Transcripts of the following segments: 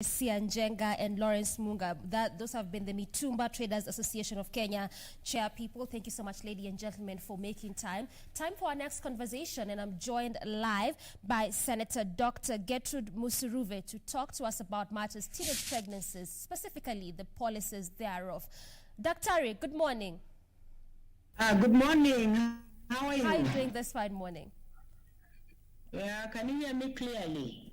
Sian Jenga and Lawrence Munga. Those have been the Mitumba Traders Association of Kenya chair people. Thank you so much, ladies and gentlemen, for making time. Time for our next conversation, and I'm joined live by Senator Dr. Getrude Musuruve to talk to us about matters teenage pregnancies, specifically the policies thereof. Dr. good morning. Good morning. How are you? How are you doing this fine morning? Yeah, can you hear me clearly?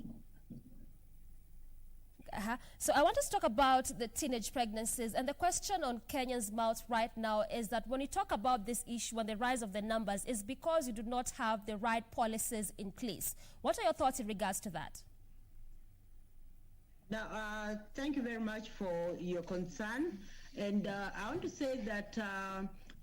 So I want us to talk about the teenage pregnancies, and the question on Kenyans' mouths right now is that when you talk about this issue and the rise of the numbers, is because you do not have the right policies in place. What are your thoughts in regards to that? Now, thank you very much for your concern, and I want to say that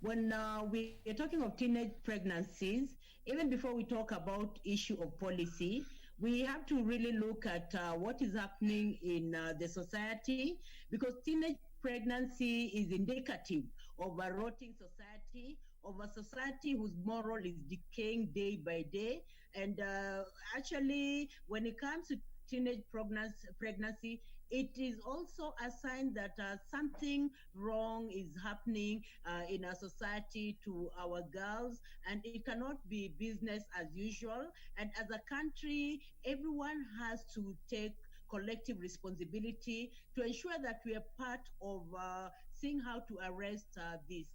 when we are talking of teenage pregnancies, even before we talk about issue of policy, we have to really look at what is happening in the society, because teenage pregnancy is indicative of a rotting society, of a society whose moral is decaying day by day. And actually, when it comes to teenage pregnancy, it is also a sign that something wrong is happening in our society to our girls, and it cannot be business as usual. And as a country, everyone has to take collective responsibility to ensure that we are part of seeing how to arrest this.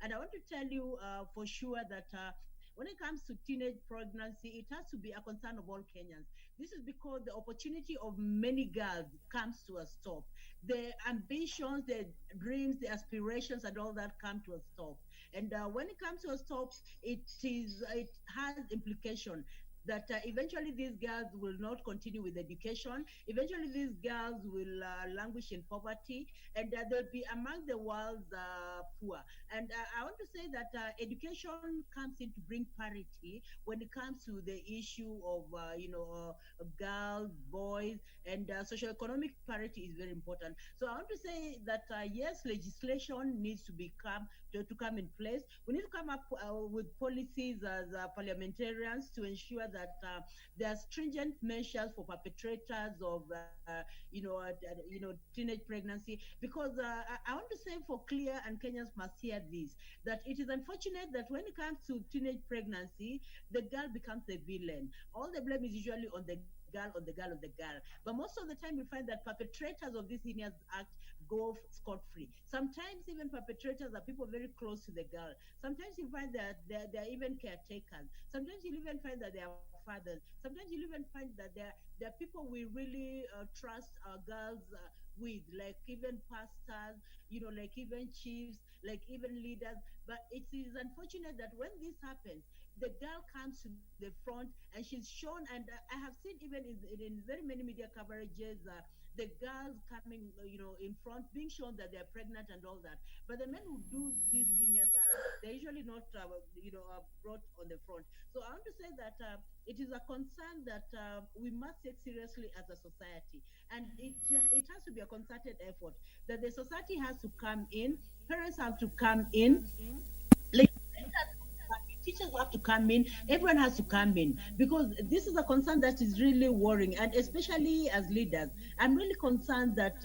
And I want to tell you for sure that when it comes to teenage pregnancy, it has to be a concern of all Kenyans. This is because the opportunity of many girls comes to a stop. The ambitions, the dreams, the aspirations, and all that come to a stop. And when it comes to a stop, it has implication that eventually these girls will not continue with education. Eventually these girls will languish in poverty, and they'll be among the world's poor. And I want to say that education comes in to bring parity when it comes to the issue of, girls, boys, and socioeconomic parity is very important. So I want to say that, yes, legislation needs to come in place. We need to come up with policies as parliamentarians to ensure that there are stringent measures for perpetrators of, teenage pregnancy. Because I want to say for clear, and Kenyans must hear this, that it is unfortunate that when it comes to teenage pregnancy, the girl becomes the villain. All the blame is usually on the girl, on the girl, on the girl. But most of the time, we find that perpetrators of this heinous act go scot-free. Sometimes even perpetrators are people very close to the girl. Sometimes you find that they're even caretakers. Sometimes you even find that they are fathers. Sometimes you even find that they're people we really trust our girls with, like even pastors, like even chiefs, like even leaders. But it is unfortunate that when this happens, the girl comes to the front and she's shown, and I have seen even in very many media coverages, the girls coming, in front, being shown that they're pregnant and all that. But the men who do this heinous act, they're usually not, brought on the front. So I want to say that it is a concern that we must take seriously as a society. And it has to be a concerted effort, that the society has to come in, parents have to come in, teachers have to come in, everyone has to come in, because this is a concern that is really worrying. And especially as leaders, I'm really concerned that,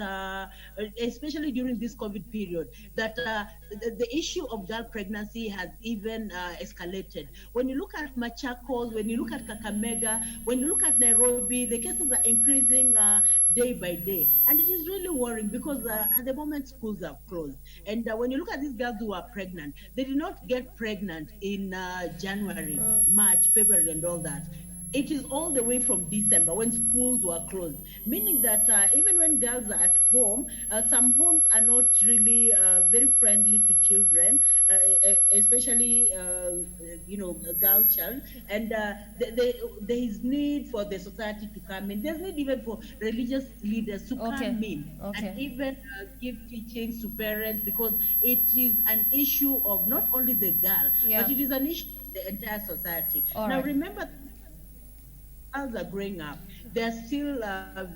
especially during this COVID period, that the issue of girl pregnancy has even escalated. When you look at Machakos, when you look at Kakamega, when you look at Nairobi, the cases are increasing day by day. And it is really worrying because at the moment schools are closed. And when you look at these girls who are pregnant, they did not get pregnant in January, March, February, and all that. It is all the way from December when schools were closed, meaning that even when girls are at home, some homes are not really very friendly to children, especially, a girl child. And there is need for the society to come in. There's need even for religious leaders to come in and even give teachings to parents, because it is an issue of not only the girl, but it is an issue of the entire society. Now, remember, girls are growing up, they're still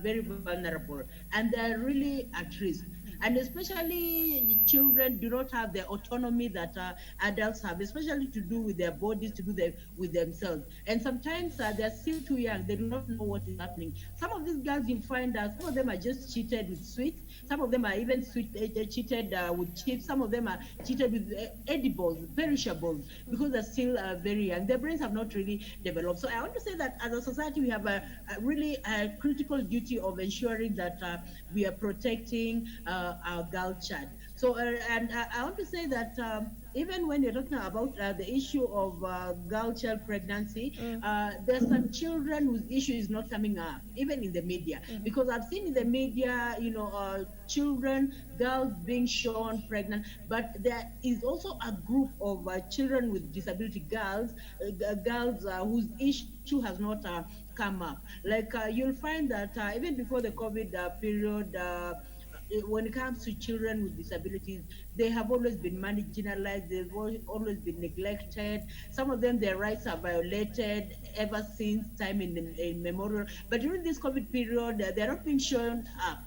very vulnerable, and they're really at risk. and especially children do not have the autonomy that adults have, especially to do with their bodies, to do with themselves. And sometimes they're still too young; they do not know what is happening. Some of these girls, you find out, some of them are just cheated with sweets. Some of them are even cheated with chips. Some of them are cheated with edibles, perishables, because they're still very young. Their brains have not really developed. So I want to say that as a society, we have a really critical duty of ensuring that we are protecting our girl child. So, and I want to say that even when you're talking about the issue of girl child pregnancy, there's some children whose issue is not coming up, even in the media. Because I've seen in the media, children, girls being shown pregnant, but there is also a group of children with disability girls whose issue has not come up. Like you'll find that even before the COVID period, when it comes to children with disabilities, they have always been marginalized, they've always been neglected. Some of them, their rights are violated ever since time in memorial. But during this COVID period, they're not being shown up.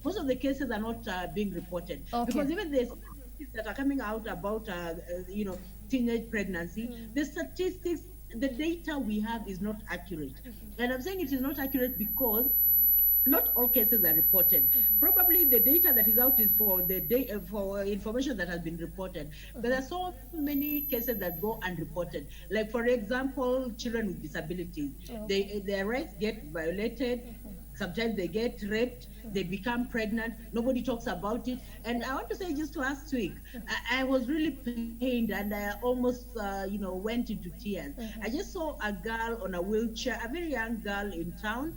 Most of the cases are not being reported. Okay. Because even the statistics that are coming out about, teenage pregnancy, the statistics, the data we have is not accurate. And I'm saying it is not accurate because not all cases are reported. Probably the data that is out is for for information that has been reported. But there are so many cases that go unreported. Like for example, children with disabilities, their rights get violated. Sometimes they get raped, they become pregnant, nobody talks about it. And I want to say just last week, I was really pained and I almost, went into tears. I just saw a girl on a wheelchair, a very young girl in town.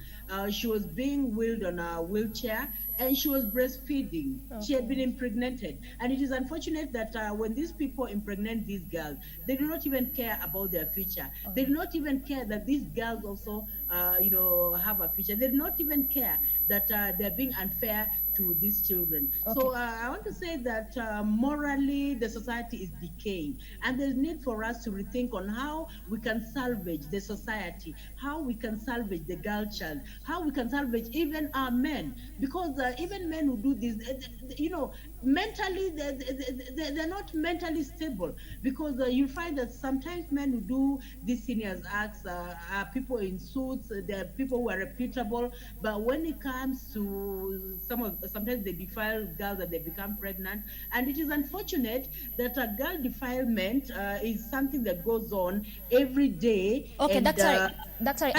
She was being wheeled on a wheelchair and she was breastfeeding. Okay. She had been impregnated. And it is unfortunate that when these people impregnate these girls, they do not even care about their future. They do not even care that these girls also, have a future. They do not even care that they're being unfair to these children. Okay. So I want to say that morally the society is decaying, and there's need for us to rethink on how we can salvage the society, how we can salvage the girl child, how we can salvage even our men, because even men who do this, mentally they're not mentally stable, because you find that sometimes men who do these seniors acts are people in suits, they're people who are reputable, but when it comes to sometimes they defile girls and they become pregnant. And it is unfortunate that a girl defilement is something that goes on every day. Okay, and, Doctor,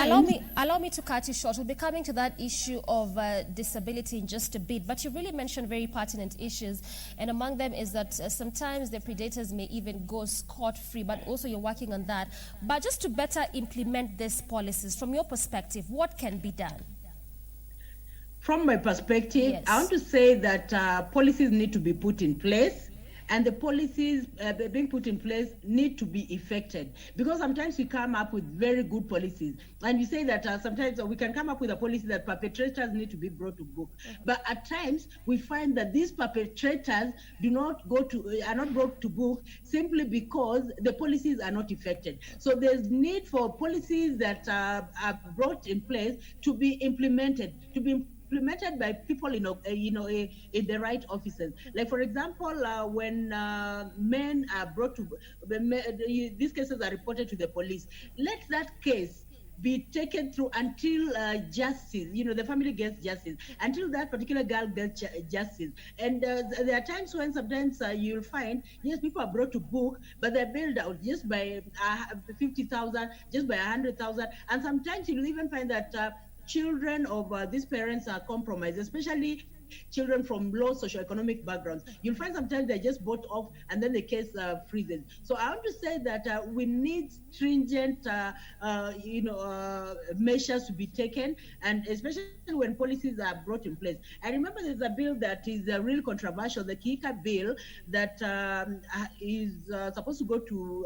allow me to cut you short. We'll be coming to that issue of disability in just a bit, but you really mentioned very pertinent issues, and among them is that sometimes the predators may even go scot-free, but also you're working on that. But just to better implement these policies, from your perspective, what can be done? From my perspective, yes. I want to say that policies need to be put in place, and the policies being put in place need to be effected. Because sometimes we come up with very good policies, and we say that sometimes we can come up with a policy that perpetrators need to be brought to book. But at times, we find that these perpetrators are not brought to book simply because the policies are not effected. So there's need for policies that are brought in place to be implemented by people in the right offices. Like for example, when men are brought to these cases are reported to the police, let that case be taken through until justice, the family gets justice, until that particular girl gets justice. And there are times when sometimes you'll find, yes, people are brought to book, but they're bailed out just by 50,000, just by 100,000. And sometimes you'll even find that children of these parents are compromised, especially children from low socioeconomic backgrounds. You'll find sometimes they're just bought off and then the case freezes. So I want to say that we need stringent, measures to be taken, and especially when policies are brought in place. I remember there's a bill that is really controversial, the Kika bill, that is supposed to go to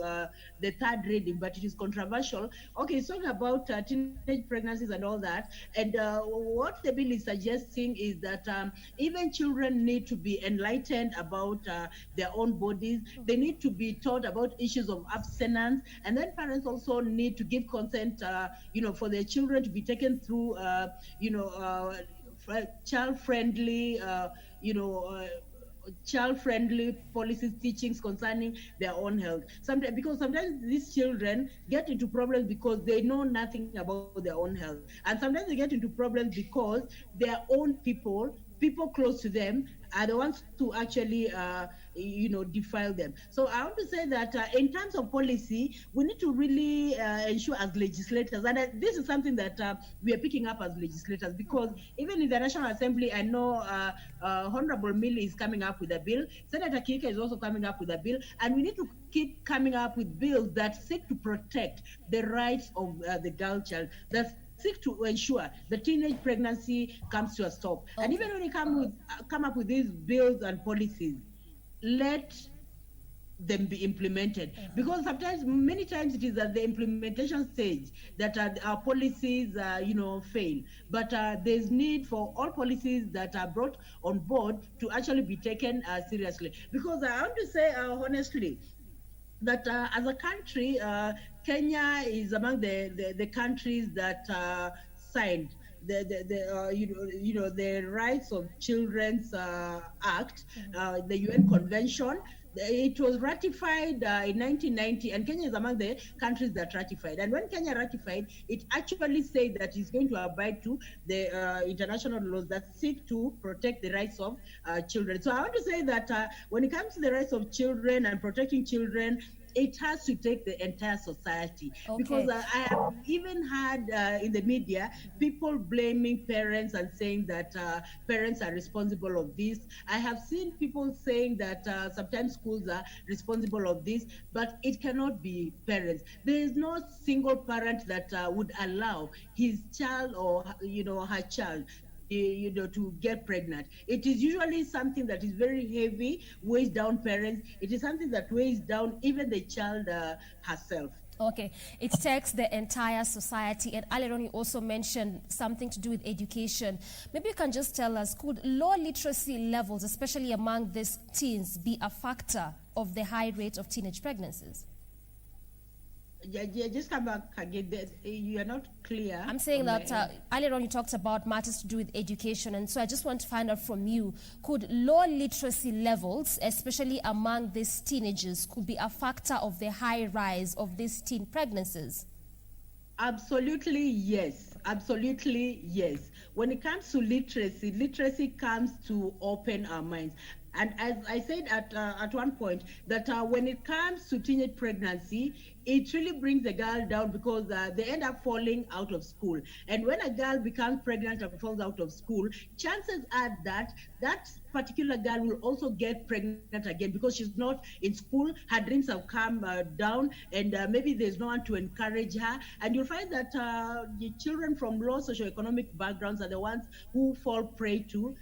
the third reading, but it is controversial. Okay, it's talking about teenage pregnancies and all that. And what the bill is suggesting is that even children need to be enlightened about their own bodies. They need to be taught about issues of abstinence, and then parents also need to give consent, for their children to be taken through, child-friendly, child-friendly policies, teachings concerning their own health. Because sometimes these children get into problems because they know nothing about their own health, and sometimes they get into problems because their own people close to them are the ones who actually defile them. So I want to say that in terms of policy, we need to really ensure as legislators, and this is something that we are picking up as legislators, because even in the National Assembly, I know Honorable Millie is coming up with a bill, Senator Kika is also coming up with a bill, and we need to keep coming up with bills that seek to protect the rights of the girl child, that seek to ensure the teenage pregnancy comes to a stop. Okay. And even when you come up with these bills and policies, let them be implemented. Because many times it is at the implementation stage that our policies fail. But there's need for all policies that are brought on board to actually be taken seriously. Because I want to say honestly that as a country, Kenya is among the countries that signed the Rights of Children's Act, the UN Convention. It was ratified in 1990, and Kenya is among the countries that ratified. And when Kenya ratified, it actually said that it's going to abide to the international laws that seek to protect the rights of children. So I want to say that when it comes to the rights of children and protecting children, it has to take the entire society. Okay. Because I have even had in the media people blaming parents and saying that parents are responsible of this. I have seen people saying that sometimes schools are responsible of this, but it cannot be parents. There is no single parent that would allow his child or her child to get pregnant. It is usually something that is very heavy, weighs down parents. It is something that weighs down even the child herself. Okay, it takes the entire society. And earlier on, you also mentioned something to do with education. Maybe you can just tell us, could low literacy levels, especially among these teens, be a factor of the high rate of teenage pregnancies? Yeah, just come back again. You are not clear. I'm saying that earlier on you talked about matters to do with education, and so I just want to find out from you, could low literacy levels, especially among these teenagers, could be a factor of the high rise of these teen pregnancies? Absolutely yes. Absolutely yes. When it comes to literacy comes to open our minds. And as I said at one point, that when it comes to teenage pregnancy, it really brings the girl down, because they end up falling out of school. And when a girl becomes pregnant and falls out of school, chances are that that particular girl will also get pregnant again, because she's not in school, her dreams have come down, and maybe there's no one to encourage her. And you'll find that the children from low socioeconomic backgrounds are the ones who fall prey to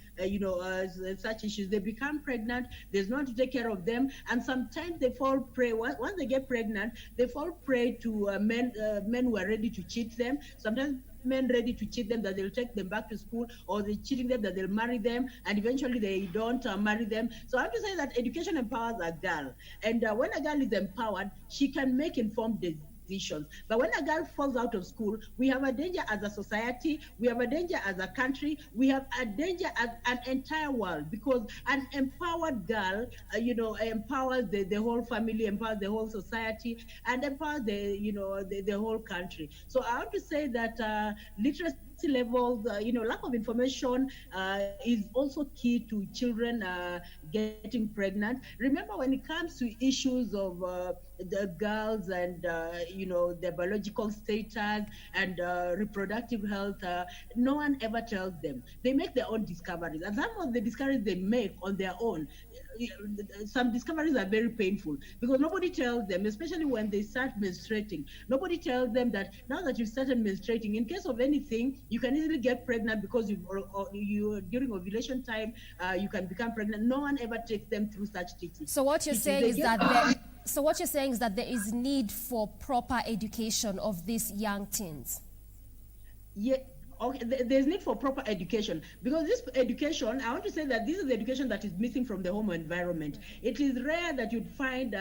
such issues. They become pregnant, there's no one to take care of them, and sometimes they fall prey, once they get pregnant, they fall prey to men who are ready to cheat them. Sometimes men ready to cheat them, that they'll take them back to school, or they're cheating them that they'll marry them, and eventually they don't marry them. So I have to say that education empowers a girl, and when a girl is empowered, she can make informed decisions. But when a girl falls out of school, we have a danger as a society, we have a danger as a country, we have a danger as an entire world, because an empowered girl, empowers the whole family, empowers the whole society, and empowers the whole country. So I want to say that literacy levels, lack of information is also key to children getting pregnant. Remember, when it comes to issues of the girls and their biological status and reproductive health, no one ever tells them. They make their own discoveries, and some of the discoveries they make on their own, some discoveries are very painful, because nobody tells them, especially when they start menstruating. Nobody tells them that now that you've started menstruating, in case of anything, you can easily get pregnant, because you during ovulation time, you can become pregnant. No one ever takes them through such teaching. So what you're saying is that there is need for proper education of these young teens. Yeah. Okay, there's need for proper education, because this education, I want to say that this is the education that is missing from the home environment. It is rare that you'd find,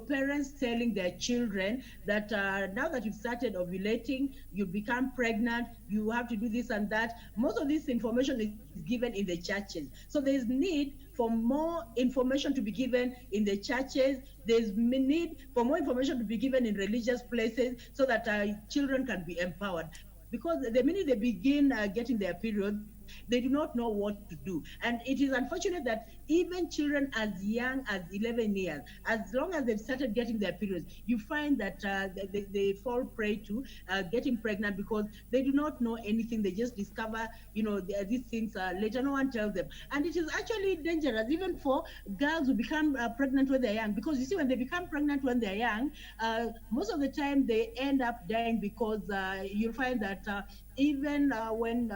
parents telling their children that now that you've started ovulating, you become pregnant, you have to do this and that. Most of this information is given in the churches. So there's need for more information to be given in the churches. There's need for more information to be given in religious places so that children can be empowered. Because the minute they begin getting their period, they do not know what to do. And it is unfortunate that even children as young as 11 years, as long as they've started getting their periods, you find that they fall prey to getting pregnant because they do not know anything. They just discover, these things later. No one tells them. And it is actually dangerous, even for girls who become pregnant when they're young. Because you see, when they become pregnant when they're young, most of the time they end up dying because you'll find that even when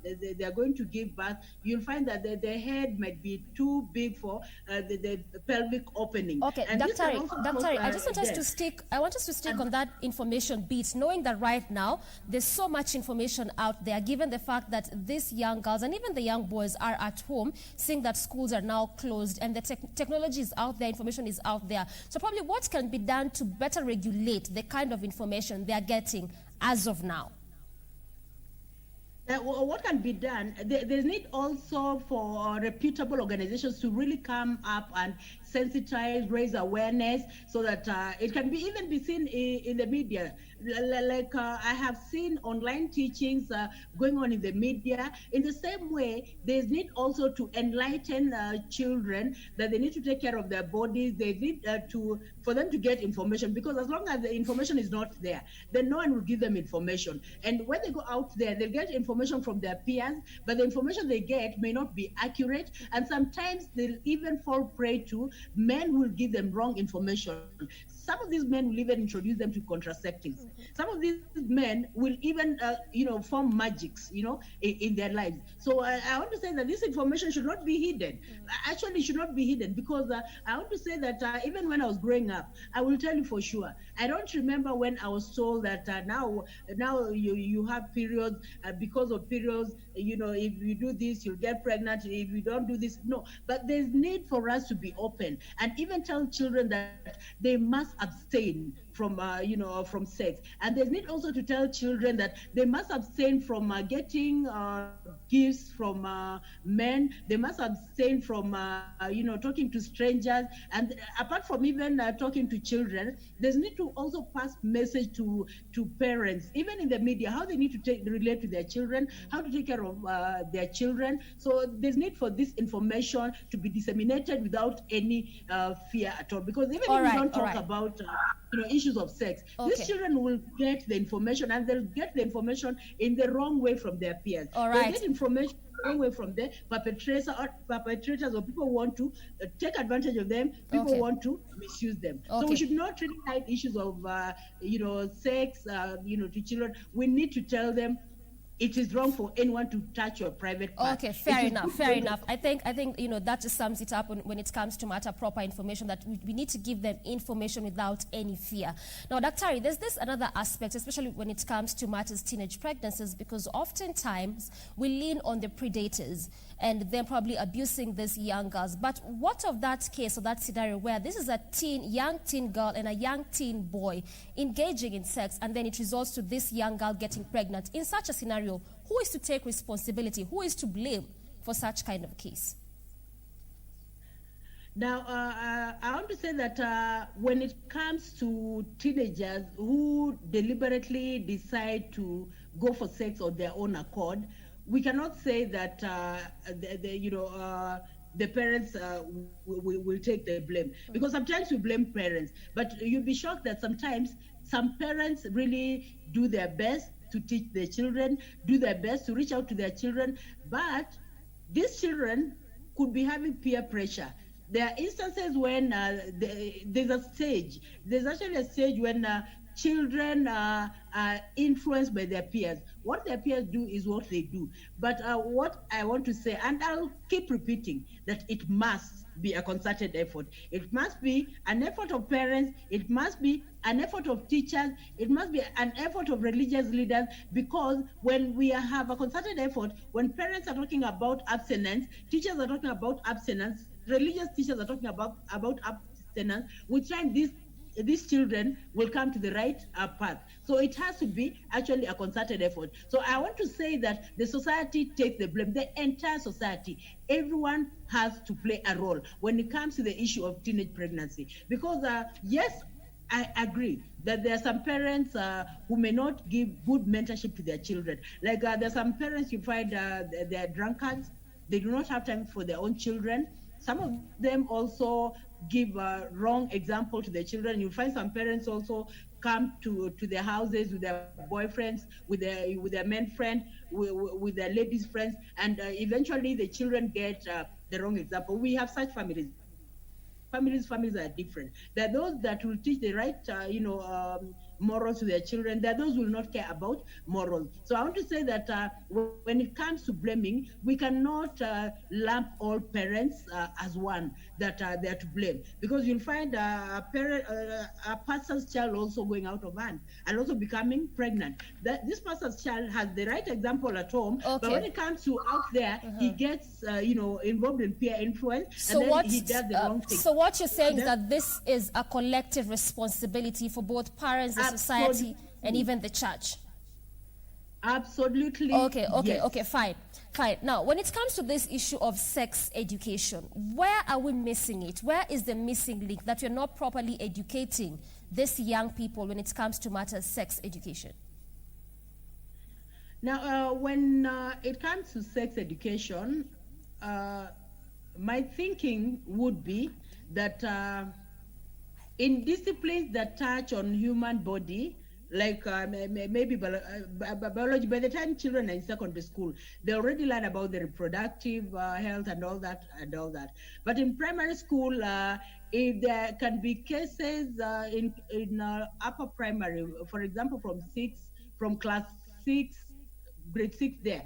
they are going to give birth, you'll find that the head might be too big for the pelvic opening. Okay, and Dr. I just want us to stick. I want us to stick on that information beat, knowing that right now there's so much information out there, given the fact that these young girls and even the young boys are at home, seeing that schools are now closed and the technology is out there, information is out there. So probably what can be done to better regulate the kind of information they are getting as of now? What can be done? There's need also for reputable organizations to really come up and sensitize, raise awareness, so that it can even be seen in the media. Like I have seen online teachings going on in the media. In the same way, there's need also to enlighten children that they need to take care of their bodies. They need for them to get information, because as long as the information is not there, then no one will give them information. And when they go out there, they'll get information from their peers, but the information they get may not be accurate, and sometimes they'll even fall prey to men who will give them wrong information. Some of these men will even introduce them to contraceptives. Some of these men will even, form magics, in their lives. So I want to say that this information should not be hidden. Actually, should not be hidden, because I want to say that even when I was growing up, I will tell you for sure, I don't remember when I was told that now you have periods, because of periods, if you do this, you'll get pregnant. If you don't do this, no. But there's need for us to be open and even tell children that they must abstain from from sex. And there's need also to tell children that they must abstain from getting gifts from men. They must abstain from talking to strangers. And apart from even talking to children, there's need to also pass message to parents, even in the media, how they need to relate to their children, how to take care of their children. So there's need for this information to be disseminated without any fear at all. Because even if we don't talk about issues of sex, these children will get the information, and they'll get the information in the wrong way from their peers. They'll get information wrong way from the perpetrators, or people who want to take advantage of them, people want to misuse them. So we should not really hide issues of sex to children. We need to tell them it is wrong for anyone to touch your private part. Okay, fair enough. I think that just sums it up when it comes to matter proper information, that we need to give them information without any fear. Now, Dr. there's this another aspect, especially when it comes to matters teenage pregnancies, because oftentimes we lean on the predators and they're probably abusing these young girls. But what of that case or that scenario where this is a young teen girl and a young teen boy engaging in sex, and then it results to this young girl getting pregnant? In such a scenario, who is to take responsibility? Who is to blame for such kind of case? Now, I want to say that when it comes to teenagers who deliberately decide to go for sex on their own accord, we cannot say that the parents will take the blame, because sometimes we blame parents, but you'll be shocked that sometimes some parents really do their best to teach their children, do their best to reach out to their children, but these children could be having peer pressure. There are instances when there's actually a stage when children are influenced by their peers. What their peers do is what they do. But what I want to say, and I'll keep repeating, that it must be a concerted effort. It must be an effort of parents. It must be an effort of teachers. It must be an effort of religious leaders, because when we have a concerted effort, when parents are talking about abstinence, teachers are talking about abstinence, religious teachers are talking about abstinence, we try these children will come to the right path. So it has to be actually a concerted effort. So I want to say that the society takes the blame, the entire society. Everyone has to play a role when it comes to the issue of teenage pregnancy. Because yes, I agree that there are some parents who may not give good mentorship to their children. Like there are some parents you find they're drunkards. They do not have time for their own children. Some of them also give a wrong example to their children. You find some parents also come to their houses with their boyfriends, with their men friend, with their ladies friends, and eventually the children get the wrong example. We have such families. Families are different. There are those that will teach the right morals to their children. There are those who will not care about morals. So I want to say that when it comes to blaming, we cannot lump all parents as one, that they are to blame, because you'll find a pastor's child also going out of hand and also becoming pregnant. That this pastor's child has the right example at home, but when it comes to out there, he gets involved in peer influence, so and then he does the wrong thing. So what you're saying is that this is a collective responsibility for both parents, the society, and even the church. Absolutely. Okay, yes. fine. Now, when it comes to this issue of sex education, where are we missing it? Where is the missing link that we're not properly educating these young people when it comes to matters sex education? Now, when it comes to sex education, my thinking would be that in disciplines that touch on human body, like maybe biology, by the time children are in secondary school, they already learn about the reproductive health and all that. But in primary school, if there can be cases in upper primary, for example, from class 6, grade 6 there,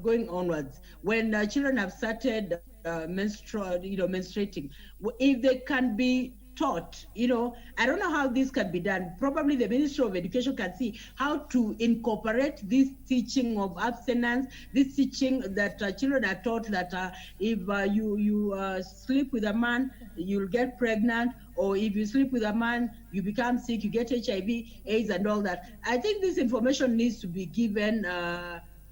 going onwards, when children have started menstruating, if they can be taught, I don't know how this can be done. Probably the Ministry of Education can see how to incorporate this teaching of abstinence, this teaching that children are taught that if you sleep with a man, you'll get pregnant, or if you sleep with a man, you become sick, you get HIV, AIDS, and all that. I think this information needs to be given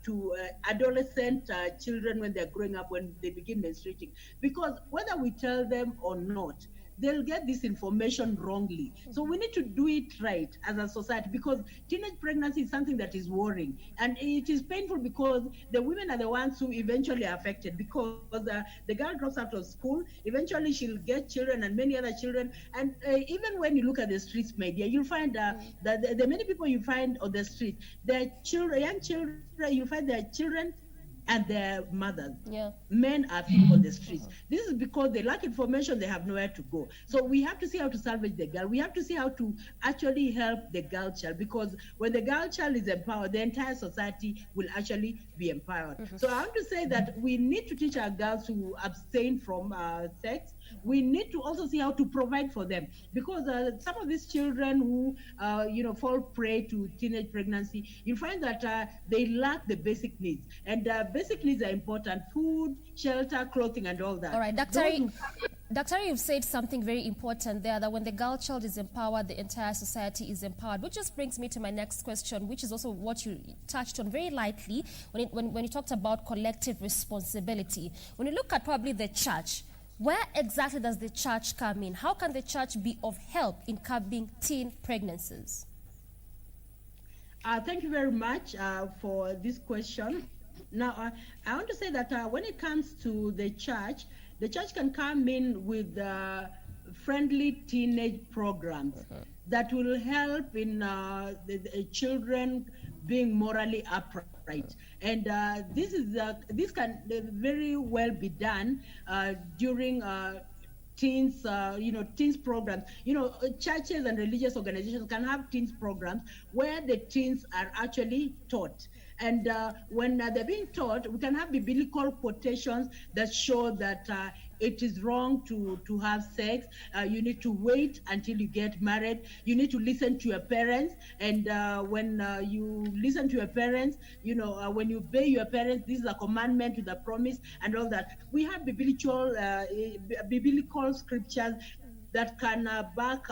to adolescent children when they're growing up, when they begin menstruating. Because whether we tell them or not, they'll get this information wrongly. So we need to do it right as a society, because teenage pregnancy is something that is worrying. And it is painful because the women are the ones who eventually are affected, because the girl drops out of school, eventually she'll get children and many other children. And even when you look at the streets media, you'll find that the many people you find on the street, they're children, young children, you find their children and their mothers. Yeah. Men are few on the streets. This is because they lack information, they have nowhere to go. So we have to see how to salvage the girl. We have to see how to actually help the girl child, because when the girl child is empowered, the entire society will actually be empowered. So I want to say that we need to teach our girls to abstain from sex. We need to also see how to provide for them, because some of these children who fall prey to teenage pregnancy, you find that they lack the basic needs, and basic needs are important: food, shelter, clothing, and all that. All right, Doctor, you've said something very important there, that when the girl child is empowered, the entire society is empowered, which just brings me to my next question, which is also what you touched on very lightly when you talked about collective responsibility. When you look at probably the church, where exactly does the church come in? How can the church be of help in curbing teen pregnancies? Thank you very much for this question. Now, I want to say that when it comes to the church can come in with friendly teenage programs that will help in the children being morally upright. And this can very well be done during teens, teens programs. Churches and religious organizations can have teens programs where the teens are actually taught. And when they're being taught, we can have biblical quotations that show that it is wrong to have sex. You need to wait until you get married. You need to listen to your parents. And when you listen to your parents, when you obey your parents, this is a commandment with a promise and all that. We have biblical scriptures that can back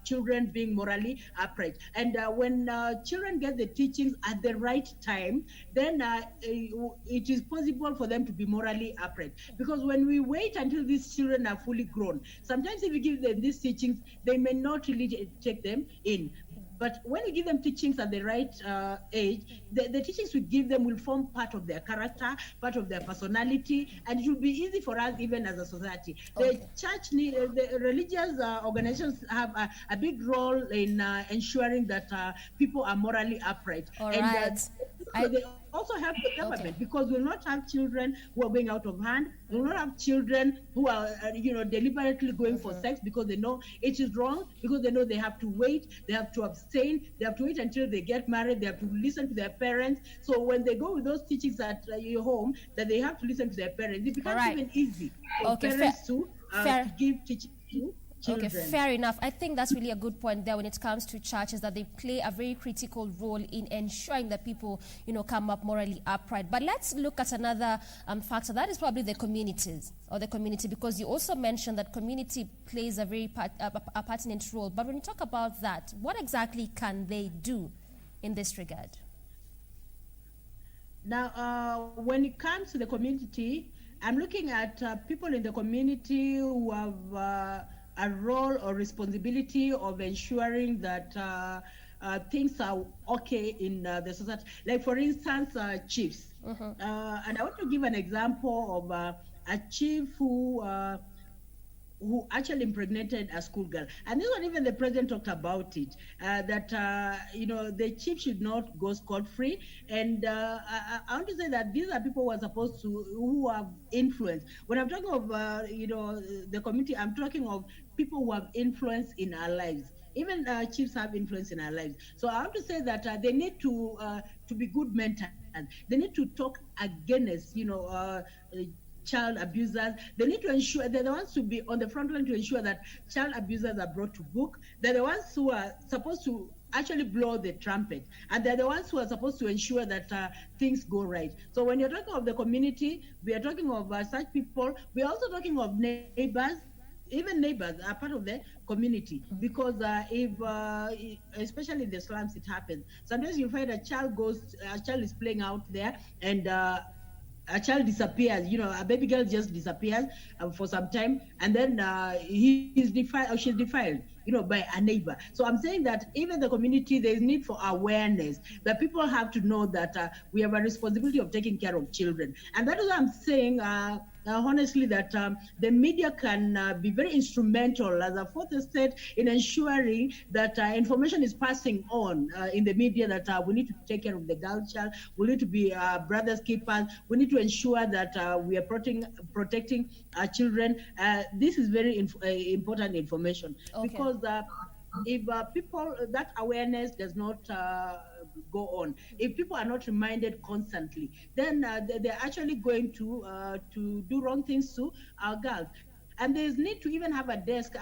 children being morally upright. And when children get the teachings at the right time, then it is possible for them to be morally upright. Because when we wait until these children are fully grown, sometimes if we give them these teachings, they may not really take them in. But when we give them teachings at the right age, the teachings we give them will form part of their character, part of their personality, and it will be easy for us even as a society. Okay. The church, the religious organizations have a big role in ensuring that people are morally upright. All right. They also help the government, because we'll not have children who are going out of hand. We'll not have children who are, deliberately going for sex because they know it is wrong, because they know they have to wait, they have to abstain, they have to wait until they get married, they have to listen to their parents. So when they go with those teachings at your home, that they have to listen to their parents, it becomes even easy for parents to give teaching to children. Okay, fair enough. I think that's really a good point there when it comes to churches, that they play a very critical role in ensuring that people, come up morally upright. But let's look at another factor. That is probably the communities or the community, because you also mentioned that community plays a very a pertinent role. But when you talk about that, what exactly can they do in this regard? Now, when it comes to the community, I'm looking at people in the community who have a role or responsibility of ensuring that things are okay in the society. Like, for instance, chiefs. And I want to give an example of a chief who actually impregnated a schoolgirl. And this one, even the president talked about it, that, the chief should not go scot-free. And I want to say that these are people who are supposed to, who have influence. When I'm talking of, the community, I'm talking of people who have influence in our lives. Even chiefs have influence in our lives. So I want to say that they need to be good mentors. They need to talk against, child abusers. They need to ensure, they're the ones to be on the front line to ensure that child abusers are brought to book. They're the ones who are supposed to actually blow the trumpet, and they're the ones who are supposed to ensure that things go right. So when you're talking of the community, we are talking of such people. We're also talking of neighbors. Even neighbors are part of the community, because if, especially in the slums, it happens. Sometimes you find a child is playing out there, and a child disappears. A baby girl just disappears for some time, and then he is defiled or she's defiled, by a neighbor. So I'm saying that even the community, there's need for awareness, that people have to know that we have a responsibility of taking care of children. And that is what I'm saying, honestly, that the media can be very instrumental as a fourth estate in ensuring that information is passing on in the media, that we need to take care of the girl child, we need to be brothers keepers, we need to ensure that we are protecting our children. This is very important information, because if people, that awareness does not go on, if people are not reminded constantly, then they're actually going to do wrong things to our girls. And there's need to even have a desk.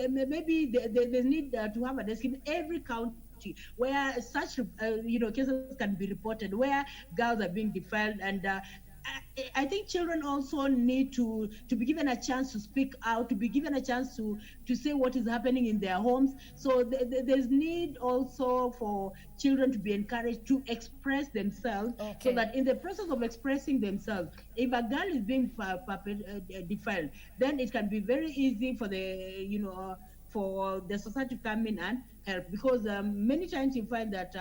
Maybe there's need to have a desk in every county where such cases can be reported, where girls are being defiled. And I think children also need to be given a chance to speak out, to be given a chance to say what is happening in their homes. So there's need also for children to be encouraged to express themselves, so that in the process of expressing themselves, if a girl is being defiled, then it can be very easy for the for the society to come in and help, because many times you find that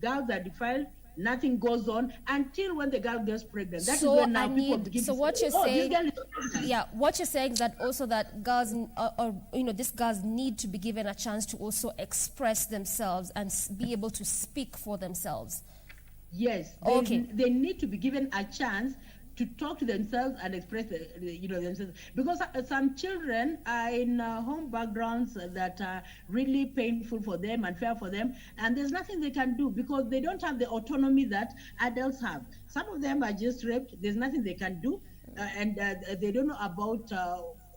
girls are defiled, nothing goes on until when the girl gets pregnant. That is when now people begin to what say, you're saying, this girl is pregnant. What you're saying is that also that girls, these girls need to be given a chance to also express themselves and be able to speak for themselves. Yes, they need to be given a chance to talk to themselves and express themselves, because some children are in home backgrounds that are really painful for them and fair for them, and there's nothing they can do because they don't have the autonomy that adults have. Some of them are just raped, there's nothing they can do, and they don't know about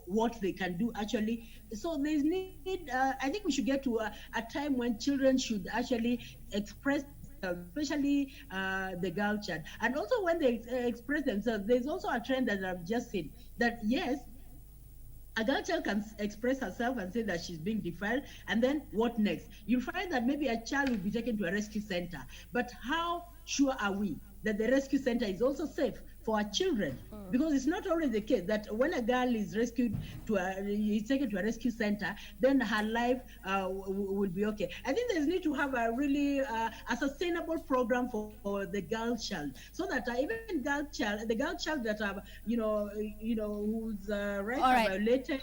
what they can do actually. So there's need, I think we should get to a time when children should actually express, especially the girl child. And also when they express themselves, there's also a trend that I've just seen, that yes, a girl child can express herself and say that she's being defiled, and then what next? You find that maybe a child will be taken to a rescue center, but how sure are we that the rescue center is also safe for our children? Because it's not always the case that when a girl is rescued is taken to a rescue center, then her life will be okay. I think there's need to have a really a sustainable program for the girl child, so that even the girl child that are whose rights are violated.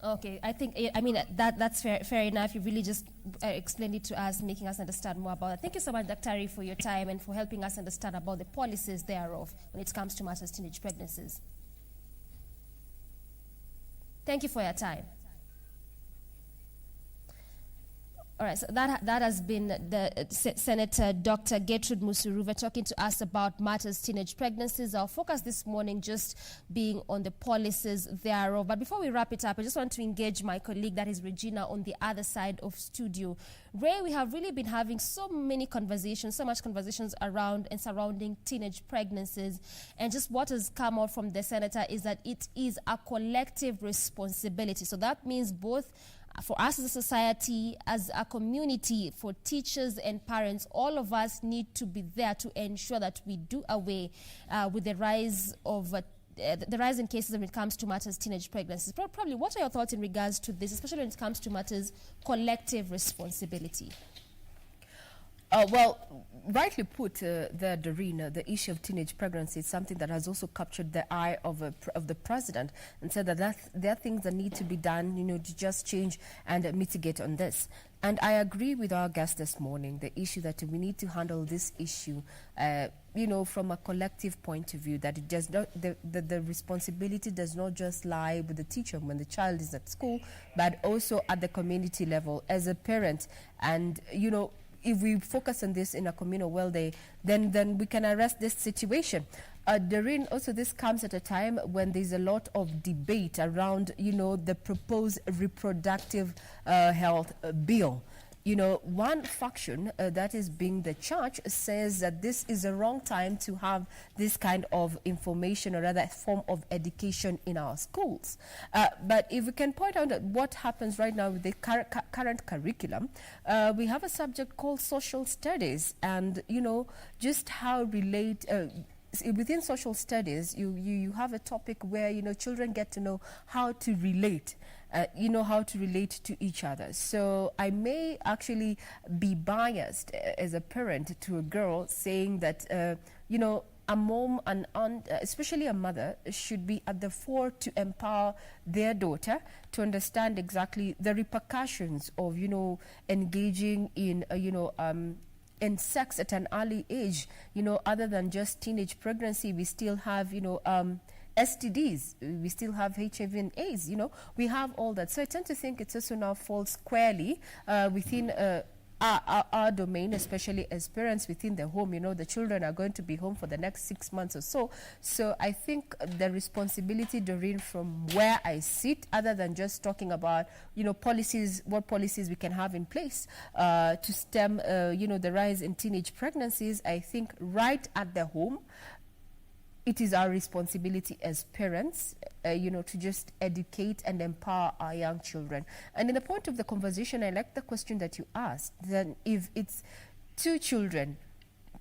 Okay, I think, I mean, that's fair enough. You really just explained it to us, making us understand more about it. Thank you so much, Dr. for your time and for helping us understand about the policies thereof when it comes to matters teenage pregnancies. Thank you for your time. All right, so that has been the Senator Dr. Getrude Musuruve talking to us about matters teenage pregnancies. Our focus this morning just being on the policies thereof. But before we wrap it up, I just want to engage my colleague, that is Regina, on the other side of studio. Ray, we have really been having so much conversations around and surrounding teenage pregnancies. And just what has come out from the senator is that it is a collective responsibility. So that means both for us as a society, as a community, for teachers and parents, all of us need to be there to ensure that we do away with the rise in cases when it comes to matters teenage pregnancies. Probably, what are your thoughts in regards to this, especially when it comes to matters collective responsibility? Well, rightly put, Doreen, the issue of teenage pregnancy is something that has also captured the eye of the president, and said that there are things that need to be done, to just change and mitigate on this. And I agree with our guest this morning, the issue that we need to handle this issue, from a collective point of view, that it does not, the responsibility does not just lie with the teacher when the child is at school, but also at the community level as a parent. And, if we focus on this in a communal well, then we can arrest this situation. Doreen, also this comes at a time when there's a lot of debate around, the proposed reproductive health bill. One faction that is being the church says that this is the wrong time to have this kind of information, or rather form of education in our schools. But if we can point out what happens right now with the current curriculum, we have a subject called social studies, and just how relate within social studies, you have a topic where children get to know how to relate. How to relate to each other. So I may actually be biased as a parent to a girl, saying that, a mom and aunt, especially a mother, should be at the fore to empower their daughter to understand exactly the repercussions of, engaging in sex at an early age. Other than just teenage pregnancy, we still have, STDs, we still have HIV and AIDS, we have all that. So I tend to think it also now falls squarely within our domain, especially as parents within the home. The children are going to be home for the next 6 months or so. So I think the responsibility, Doreen, from where I sit, other than just talking about, policies, what policies we can have in place to stem, the rise in teenage pregnancies, I think right at the home, it is our responsibility as parents, to just educate and empower our young children. And in the point of the conversation, I like the question that you asked. Then if it's two children,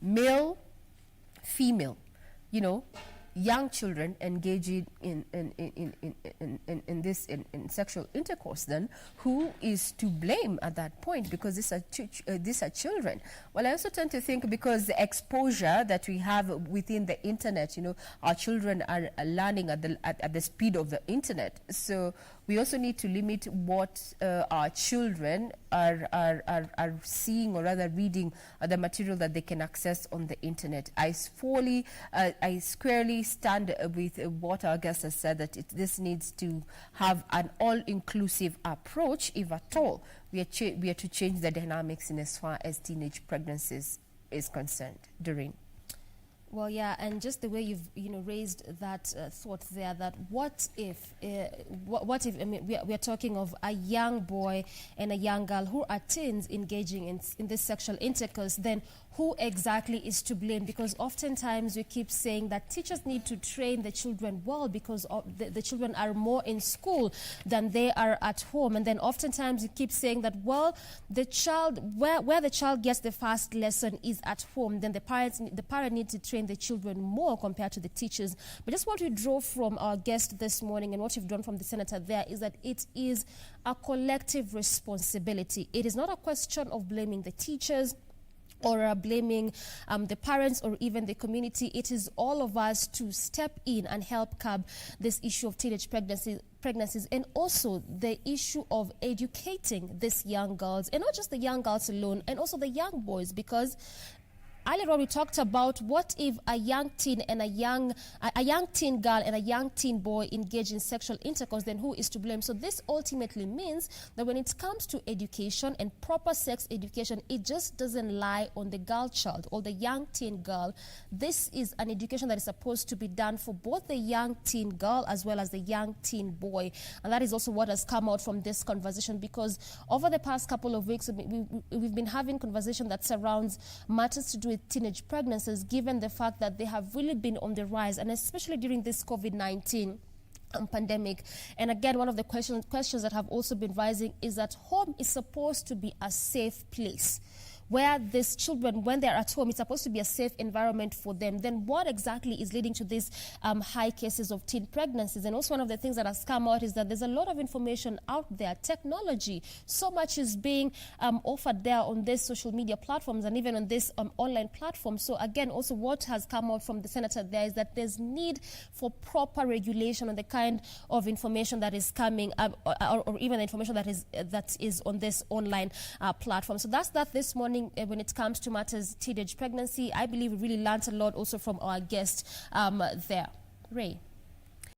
male, female, young children engaging in sexual intercourse, then who is to blame at that point? Because these are children. Well, I also tend to think, because the exposure that we have within the internet, our children are learning at the speed of the internet. So we also need to limit what our children are seeing, or rather reading the material that they can access on the internet. I squarely stand with what our guest has said, that this needs to have an all-inclusive approach, if at all we are to change the dynamics in as far as teenage pregnancies is concerned. Doreen. Well, yeah, and just the way you've raised that thought there, that what if I mean, we are talking of a young boy and a young girl who are teens engaging in this sexual intercourse, then who exactly is to blame? Because oftentimes we keep saying that teachers need to train the children well, because the children are more in school than they are at home. And then oftentimes we keep saying that, well, the child, where the child gets the first lesson is at home, then the parent needs to train the children more compared to the teachers. But just what we draw from our guest this morning and what you've drawn from the senator there is that it is a collective responsibility. It is not a question of blaming the teachers or blaming the parents or even the community. It is all of us to step in and help curb this issue of teenage pregnancies, and also the issue of educating these young girls, and not just the young girls alone, and also the young boys, because earlier on we talked about what if a young teen and a young teen girl and a young teen boy engage in sexual intercourse, then who is to blame? So this ultimately means that when it comes to education and proper sex education, it just doesn't lie on the girl child or the young teen girl. This is an education that is supposed to be done for both the young teen girl as well as the young teen boy. And that is also what has come out from this conversation, because over the past couple of weeks, we've been having conversation that surrounds matters to do with teenage pregnancies, given the fact that they have really been on the rise, and especially during this COVID-19 pandemic. And again, one of the questions that have also been rising is that home is supposed to be a safe place, where these children, when they're at home, it's supposed to be a safe environment for them. Then what exactly is leading to these high cases of teen pregnancies? And also one of the things that has come out is that there's a lot of information out there, technology, so much is being offered there on these social media platforms and even on this online platform. So again, also what has come out from the senator there is that there's need for proper regulation on the kind of information that is coming, or even the information that is on this online platform. So that's that this morning. When it comes to matters teenage pregnancy, I believe we really learned a lot also from our guest there. Ray.